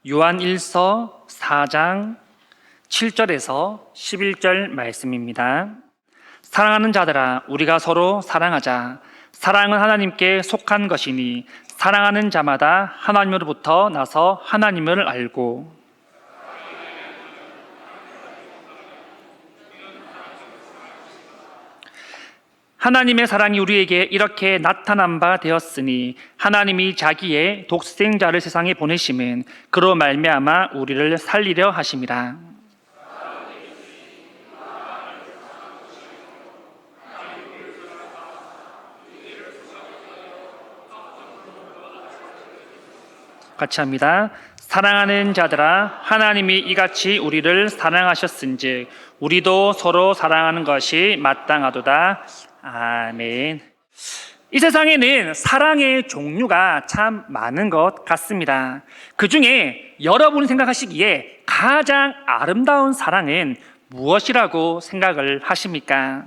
요한 1서 4장 7절에서 11절 말씀입니다. 사랑하는 자들아, 우리가 서로 사랑하자. 사랑은 하나님께 속한 것이니 사랑하는 자마다 하나님으로부터 나서 하나님을 알고. 하나님의 사랑이 우리에게 이렇게 나타난 바 되었으니 하나님이 자기의 독생자를 세상에 보내심은 그로 말미암아 우리를 살리려 하심이라. 같이 합니다. 사랑하는 자들아, 하나님이 이같이 우리를 사랑하셨은즉 우리도 서로 사랑하는 것이 마땅하도다. 아멘. 이 세상에는 사랑의 종류가 참 많은 것 같습니다. 그 중에 여러분이 생각하시기에 가장 아름다운 사랑은 무엇이라고 생각을 하십니까?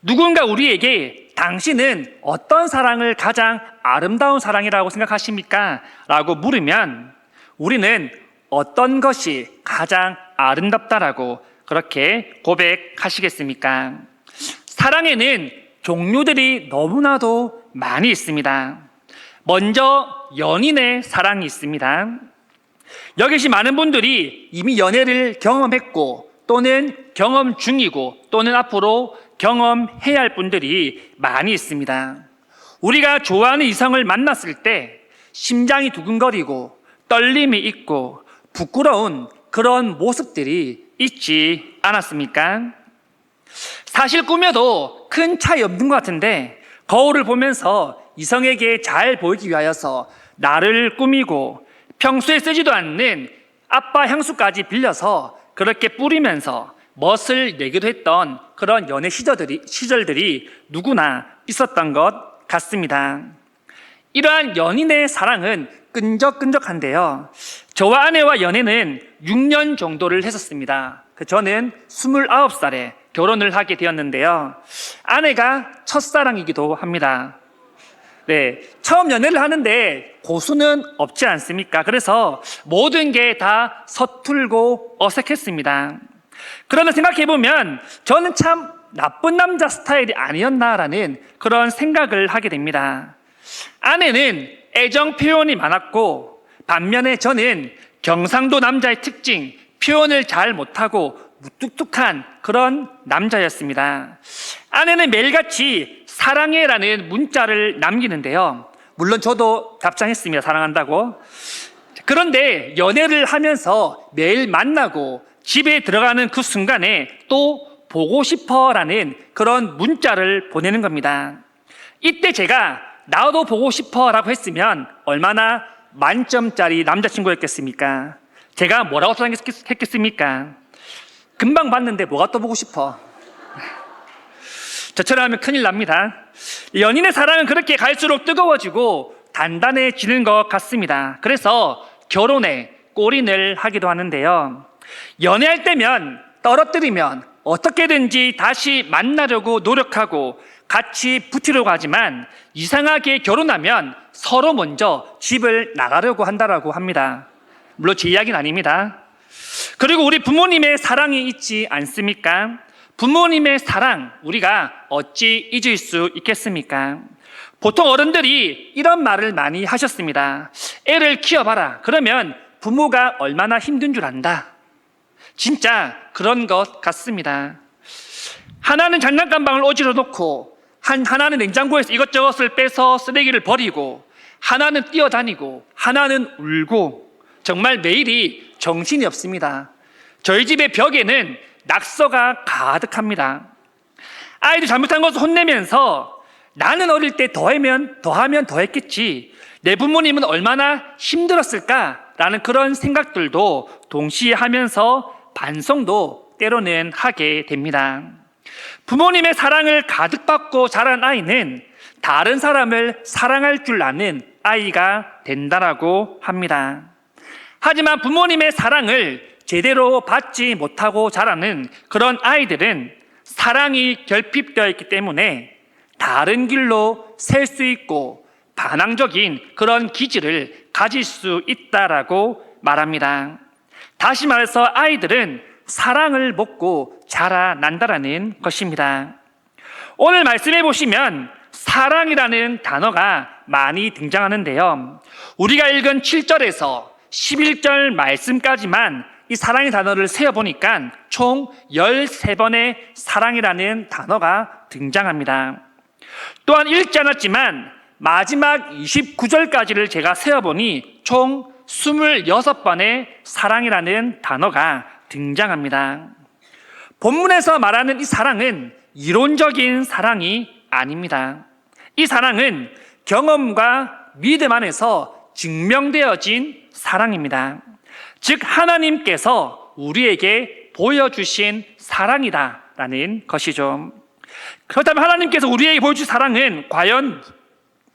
누군가 우리에게 당신은 어떤 사랑을 가장 아름다운 사랑이라고 생각하십니까? 라고 물으면 우리는 어떤 것이 가장 아름답다라고 그렇게 고백하시겠습니까? 사랑에는 종류들이 너무나도 많이 있습니다. 먼저 연인의 사랑이 있습니다. 여기 계신 많은 분들이 이미 연애를 경험했고 또는 경험 중이고 또는 앞으로 경험해야 할 분들이 많이 있습니다. 우리가 좋아하는 이성을 만났을 때 심장이 두근거리고 떨림이 있고 부끄러운 그런 모습들이 있지 않았습니까? 사실 꾸며도 큰 차이 없는 것 같은데 거울을 보면서 이성에게 잘 보이기 위하여서 나를 꾸미고 평소에 쓰지도 않는 아빠 향수까지 빌려서 그렇게 뿌리면서 멋을 내기도 했던 그런 연애 시절들이 누구나 있었던 것 같습니다. 이러한 연인의 사랑은 끈적끈적한데요. 저와 아내와 연애는 6년 정도를 했었습니다. 저는 29살에 결혼을 하게 되었는데요. 아내가 첫사랑이기도 합니다. 네, 처음 연애를 하는데 고수는 없지 않습니까? 그래서 모든 게 다 서툴고 어색했습니다. 그러나 생각해보면 저는 참 나쁜 남자 스타일이 아니었나라는 그런 생각을 하게 됩니다. 아내는 애정 표현이 많았고 반면에 저는 경상도 남자의 특징, 표현을 잘 못하고 무뚝뚝한 그런 남자였습니다. 아내는 매일같이 사랑해라는 문자를 남기는데요. 물론 저도 답장했습니다. 사랑한다고. 그런데 연애를 하면서 매일 만나고 집에 들어가는 그 순간에 또 보고 싶어라는 그런 문자를 보내는 겁니다. 이때 제가 나도 보고 싶어라고 했으면 얼마나 만점짜리 남자친구였겠습니까? 제가 뭐라고 생각했겠습니까? 금방 봤는데 뭐가 또 보고 싶어? 저처럼 하면 큰일 납니다. 연인의 사랑은 그렇게 갈수록 뜨거워지고 단단해지는 것 같습니다. 그래서 결혼에 골인을 하기도 하는데요. 연애할 때면 떨어뜨리면 어떻게든지 다시 만나려고 노력하고 같이 붙으려고 하지만 이상하게 결혼하면 서로 먼저 집을 나가려고 한다고 합니다. 물론 제 이야기는 아닙니다. 그리고 우리 부모님의 사랑이 있지 않습니까? 부모님의 사랑 우리가 어찌 잊을 수 있겠습니까? 보통 어른들이 이런 말을 많이 하셨습니다. 애를 키워봐라. 그러면 부모가 얼마나 힘든 줄 안다. 진짜 그런 것 같습니다. 하나는 장난감방을 오지러 놓고 하나는 냉장고에서 이것저것을 빼서 쓰레기를 버리고 하나는 뛰어다니고 하나는 울고 정말 매일이 정신이 없습니다. 저희 집의 벽에는 낙서가 가득합니다. 아이들 잘못한 것을 혼내면서 나는 어릴 때 더하면 더했겠지. 내 부모님은 얼마나 힘들었을까라는 그런 생각들도 동시에 하면서 반성도 때로는 하게 됩니다. 부모님의 사랑을 가득 받고 자란 아이는 다른 사람을 사랑할 줄 아는 아이가 된다라고 합니다. 하지만 부모님의 사랑을 제대로 받지 못하고 자라는 그런 아이들은 사랑이 결핍되어 있기 때문에 다른 길로 셀 수 있고 반항적인 그런 기질을 가질 수 있다라고 말합니다. 다시 말해서 아이들은 사랑을 먹고 자라난다라는 것입니다. 오늘 말씀해 보시면 사랑이라는 단어가 많이 등장하는데요. 우리가 읽은 7절에서 11절 말씀까지만 이 사랑의 단어를 세어보니까 총 13번의 사랑이라는 단어가 등장합니다. 또한 읽지 않았지만 마지막 29절까지를 제가 세어보니 총 26번의 사랑이라는 단어가 등장합니다. 본문에서 말하는 이 사랑은 이론적인 사랑이 아닙니다. 이 사랑은 경험과 믿음 안에서 증명되어진 사랑입니다. 즉 하나님께서 우리에게 보여주신 사랑이다라는 것이죠. 그렇다면 하나님께서 우리에게 보여주신 사랑은 과연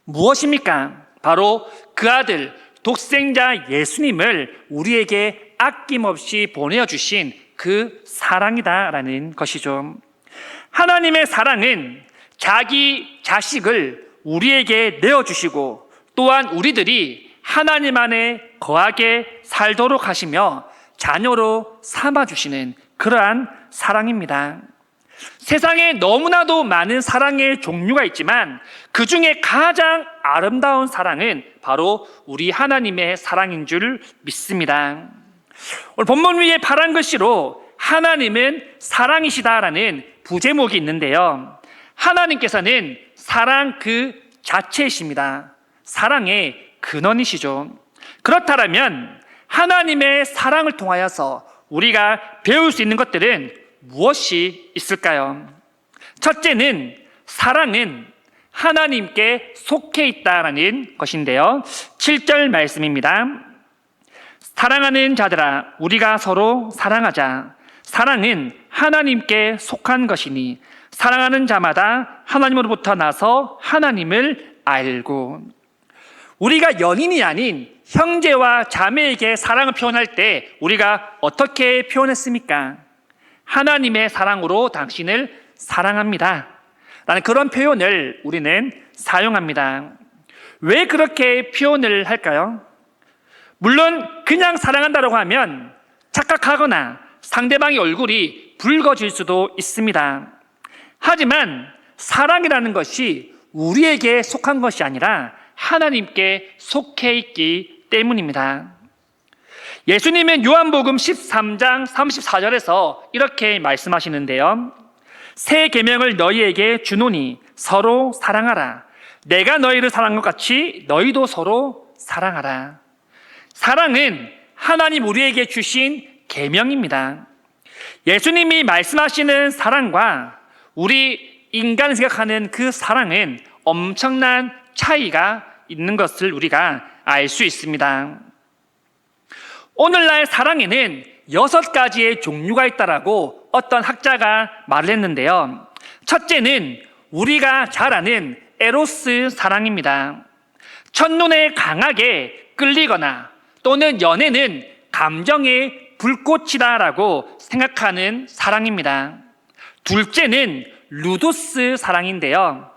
무엇입니까? 바로 그 아들 독생자 예수님을 우리에게 아낌없이 보내주신 그 사랑이다라는 것이죠. 하나님의 사랑은 자기 자식을 우리에게 내어주시고 또한 우리들이 하나님 안에 거하게 살도록 하시며 자녀로 삼아주시는 그러한 사랑입니다. 세상에 너무나도 많은 사랑의 종류가 있지만 그 중에 가장 아름다운 사랑은 바로 우리 하나님의 사랑인 줄 믿습니다. 오늘 본문 위에 파란 글씨로 하나님은 사랑이시다라는 부제목이 있는데요. 하나님께서는 사랑 그 자체이십니다. 사랑의 근원이시죠. 그렇다면 하나님의 사랑을 통하여서 우리가 배울 수 있는 것들은 무엇이 있을까요? 첫째는 사랑은 하나님께 속해 있다라는 것인데요. 7절 말씀입니다. 사랑하는 자들아 우리가 서로 사랑하자. 사랑은 하나님께 속한 것이니 사랑하는 자마다 하나님으로부터 나서 하나님을 알고. 우리가 연인이 아닌 형제와 자매에게 사랑을 표현할 때 우리가 어떻게 표현했습니까? 하나님의 사랑으로 당신을 사랑합니다 라는 그런 표현을 우리는 사용합니다. 왜 그렇게 표현을 할까요? 물론 그냥 사랑한다고 하면 착각하거나 상대방의 얼굴이 붉어질 수도 있습니다. 하지만 사랑이라는 것이 우리에게 속한 것이 아니라 하나님께 속해 있기 때문입니다. 예수님은 요한복음 13장 34절에서 이렇게 말씀하시는데요. 새 계명을 너희에게 주노니 서로 사랑하라. 내가 너희를 사랑한 것 같이 너희도 서로 사랑하라. 사랑은 하나님 우리에게 주신 계명입니다. 예수님이 말씀하시는 사랑과 우리 인간이 생각하는 그 사랑은 엄청난 차이가 있는 것을 우리가 알 수 있습니다. 오늘날 사랑에는 6가지의 종류가 있다라고 어떤 학자가 말을 했는데요. 첫째는 우리가 잘 아는 에로스 사랑입니다. 첫눈에 강하게 끌리거나 또는 연애는 감정의 불꽃이다라고 생각하는 사랑입니다. 둘째는 루도스 사랑인데요.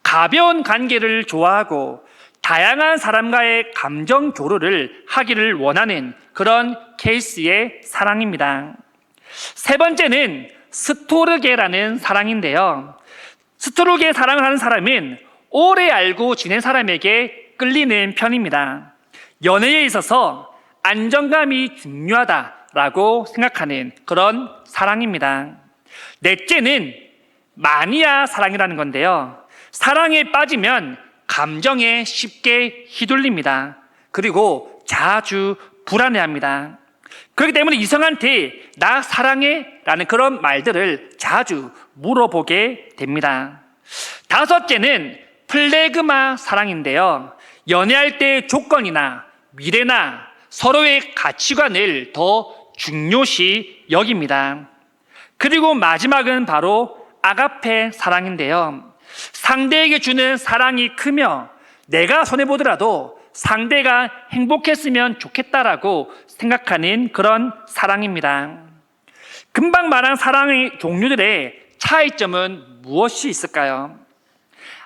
가벼운 관계를 좋아하고 다양한 사람과의 감정 교류를 하기를 원하는 그런 케이스의 사랑입니다. 세 번째는 스토르게라는 사랑인데요. 스토르게 사랑을 하는 사람은 오래 알고 지낸 사람에게 끌리는 편입니다. 연애에 있어서 안정감이 중요하다라고 생각하는 그런 사랑입니다. 넷째는 마니아 사랑이라는 건데요. 사랑에 빠지면 감정에 쉽게 휘둘립니다. 그리고 자주 불안해합니다. 그렇기 때문에 이성한테 나 사랑해? 라는 그런 말들을 자주 물어보게 됩니다. 다섯째는 플레그마 사랑인데요. 연애할 때 조건이나 미래나 서로의 가치관을 더 중요시 여깁니다. 그리고 마지막은 바로 아가페 사랑인데요. 상대에게 주는 사랑이 크며 내가 손해보더라도 상대가 행복했으면 좋겠다라고 생각하는 그런 사랑입니다. 금방 말한 사랑의 종류들의 차이점은 무엇이 있을까요?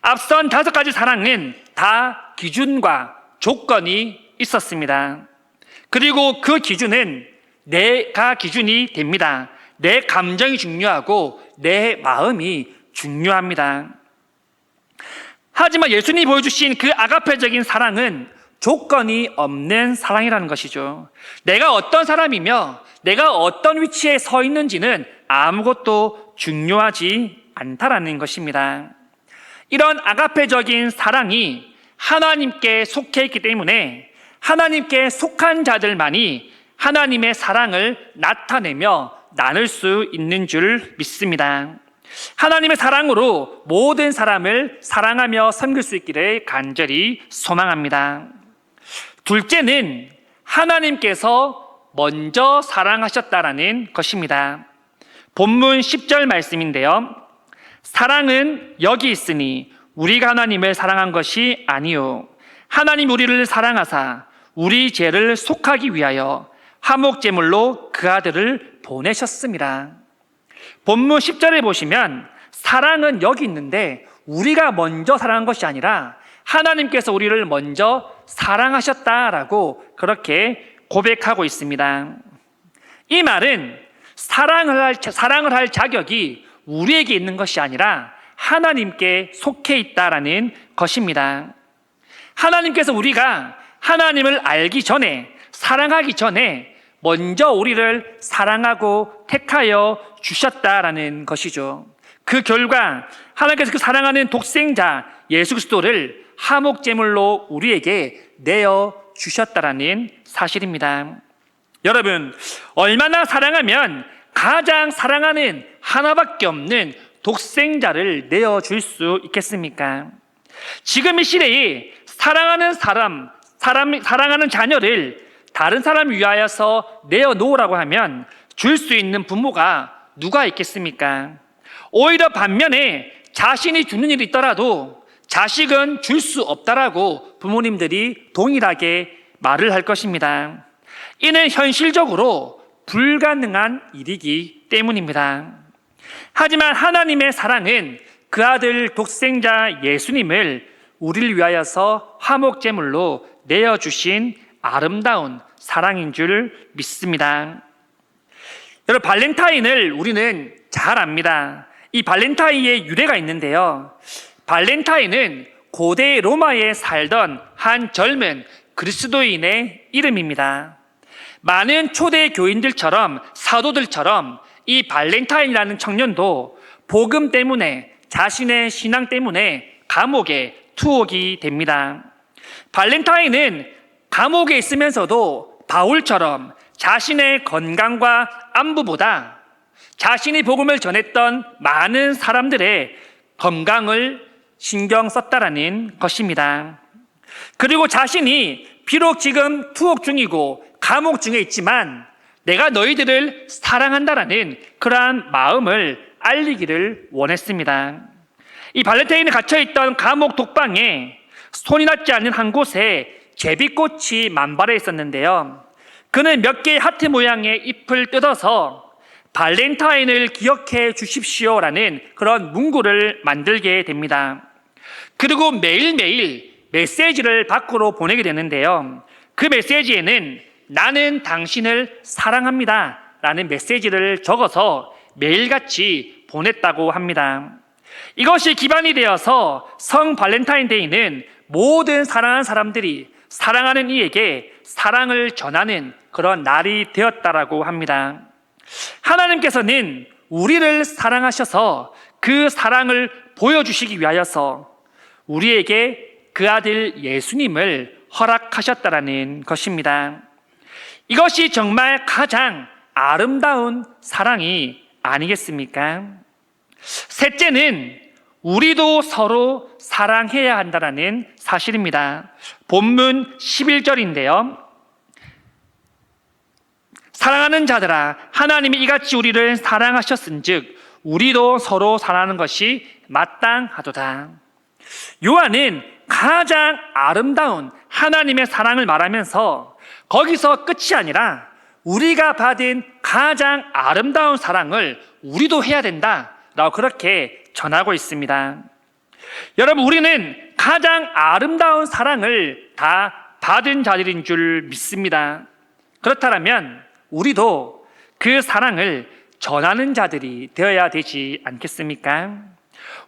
앞선 5가지 사랑은 다 기준과 조건이 있었습니다. 그리고 그 기준은 내가 기준이 됩니다. 내 감정이 중요하고 내 마음이 중요합니다. 하지만 예수님이 보여주신 그 아가페적인 사랑은 조건이 없는 사랑이라는 것이죠. 내가 어떤 사람이며 내가 어떤 위치에 서 있는지는 아무것도 중요하지 않다라는 것입니다. 이런 아가페적인 사랑이 하나님께 속해 있기 때문에 하나님께 속한 자들만이 하나님의 사랑을 나타내며 나눌 수 있는 줄 믿습니다. 하나님의 사랑으로 모든 사람을 사랑하며 섬길 수 있기를 간절히 소망합니다. 둘째는 하나님께서 먼저 사랑하셨다라는 것입니다. 본문 10절 말씀인데요. 사랑은 여기 있으니 우리가 하나님을 사랑한 것이 아니요 하나님 우리를 사랑하사 우리 죄를 속하기 위하여 화목제물로 그 아들을 보내셨습니다. 본문 10절에 보시면 사랑은 여기 있는데 우리가 먼저 사랑한 것이 아니라 하나님께서 우리를 먼저 사랑하셨다라고 그렇게 고백하고 있습니다. 이 말은 사랑을 할 자격이 우리에게 있는 것이 아니라 하나님께 속해 있다라는 것입니다. 하나님께서 우리가 하나님을 알기 전에, 사랑하기 전에 먼저 우리를 사랑하고 택하여 주셨다라는 것이죠. 그 결과 하나님께서 그 사랑하는 독생자 예수 그리스도를 화목제물로 우리에게 내어 주셨다라는 사실입니다. 여러분, 얼마나 사랑하면 가장 사랑하는 하나밖에 없는 독생자를 내어 줄 수 있겠습니까? 지금 이 시대에 사랑하는 사랑하는 자녀를 다른 사람 위하여서 내어 놓으라고 하면 줄 수 있는 부모가 누가 있겠습니까? 오히려 반면에 자신이 주는 일이 있더라도 자식은 줄 수 없다라고 부모님들이 동일하게 말을 할 것입니다. 이는 현실적으로 불가능한 일이기 때문입니다. 하지만 하나님의 사랑은 그 아들 독생자 예수님을 우리를 위하여서 화목제물로 내어주신 아름다운 사랑인 줄 믿습니다. 여러분, 발렌타인을 우리는 잘 압니다. 이 발렌타인의 유래가 있는데요. 발렌타인은 고대 로마에 살던 한 젊은 그리스도인의 이름입니다. 많은 초대 교인들처럼 사도들처럼 이 발렌타인이라는 청년도 복음 때문에 자신의 신앙 때문에 감옥에 투옥이 됩니다. 발렌타인은 감옥에 있으면서도 바울처럼 자신의 건강과 안부보다 자신이 복음을 전했던 많은 사람들의 건강을 신경 썼다라는 것입니다. 그리고 자신이 비록 지금 투옥 중이고 감옥 중에 있지만 내가 너희들을 사랑한다라는 그러한 마음을 알리기를 원했습니다. 이 발렌타인이 갇혀있던 감옥 독방에 손이 닿지 않는 한 곳에 제비꽃이 만발해 있었는데요. 그는 몇 개의 하트 모양의 잎을 뜯어서 발렌타인을 기억해 주십시오라는 그런 문구를 만들게 됩니다. 그리고 매일매일 메시지를 밖으로 보내게 되는데요. 그 메시지에는 나는 당신을 사랑합니다 라는 메시지를 적어서 매일같이 보냈다고 합니다. 이것이 기반이 되어서 성 발렌타인데이는 모든 사랑하는 사람들이 사랑하는 이에게 사랑을 전하는 그런 날이 되었다라고 합니다. 하나님께서는 우리를 사랑하셔서 그 사랑을 보여주시기 위하여서 우리에게 그 아들 예수님을 허락하셨다라는 것입니다. 이것이 정말 가장 아름다운 사랑이 아니겠습니까? 셋째는 우리도 서로 사랑해야 한다는 사실입니다. 본문 11절인데요. 사랑하는 자들아, 하나님이 이같이 우리를 사랑하셨은즉 우리도 서로 사랑하는 것이 마땅하도다. 요한은 가장 아름다운 하나님의 사랑을 말하면서 거기서 끝이 아니라 우리가 받은 가장 아름다운 사랑을 우리도 해야 된다라고 그렇게 전하고 있습니다. 여러분, 우리는 가장 아름다운 사랑을 다 받은 자들인 줄 믿습니다. 그렇다면 우리도 그 사랑을 전하는 자들이 되어야 되지 않겠습니까?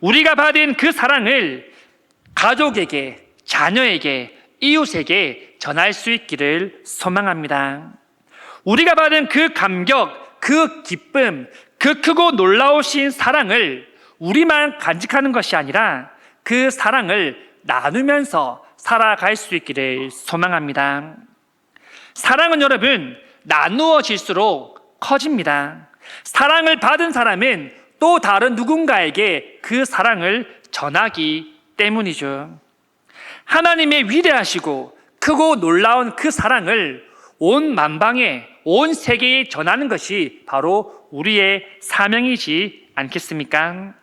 우리가 받은 그 사랑을 가족에게, 자녀에게, 이웃에게 전할 수 있기를 소망합니다. 우리가 받은 그 감격, 그 기쁨, 그 크고 놀라우신 사랑을 우리만 간직하는 것이 아니라 그 사랑을 나누면서 살아갈 수 있기를 소망합니다. 사랑은 여러분, 나누어질수록 커집니다. 사랑을 받은 사람은 또 다른 누군가에게 그 사랑을 전하기 때문이죠. 하나님의 위대하시고 크고 놀라운 그 사랑을 온 만방에, 온 세계에 전하는 것이 바로 우리의 사명이지 않겠습니까?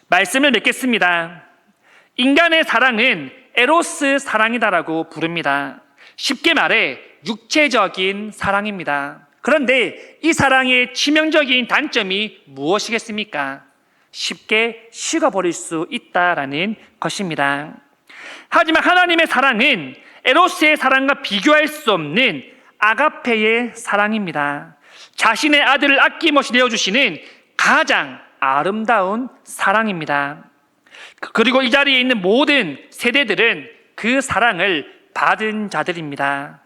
말씀을 맺겠습니다. 인간의 사랑은 에로스 사랑이다라고 부릅니다. 쉽게 말해 육체적인 사랑입니다. 그런데 이 사랑의 치명적인 단점이 무엇이겠습니까? 쉽게 식어버릴 수 있다라는 것입니다. 하지만 하나님의 사랑은 에로스의 사랑과 비교할 수 없는 아가페의 사랑입니다. 자신의 아들을 아낌없이 내어주시는 가장 아름다운 사랑입니다. 그리고 이 자리에 있는 모든 세대들은 그 사랑을 받은 자들입니다.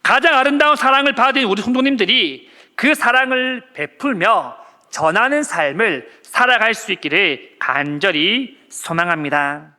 가장 아름다운 사랑을 받은 우리 성도님들이 그 사랑을 베풀며 전하는 삶을 살아갈 수 있기를 간절히 소망합니다.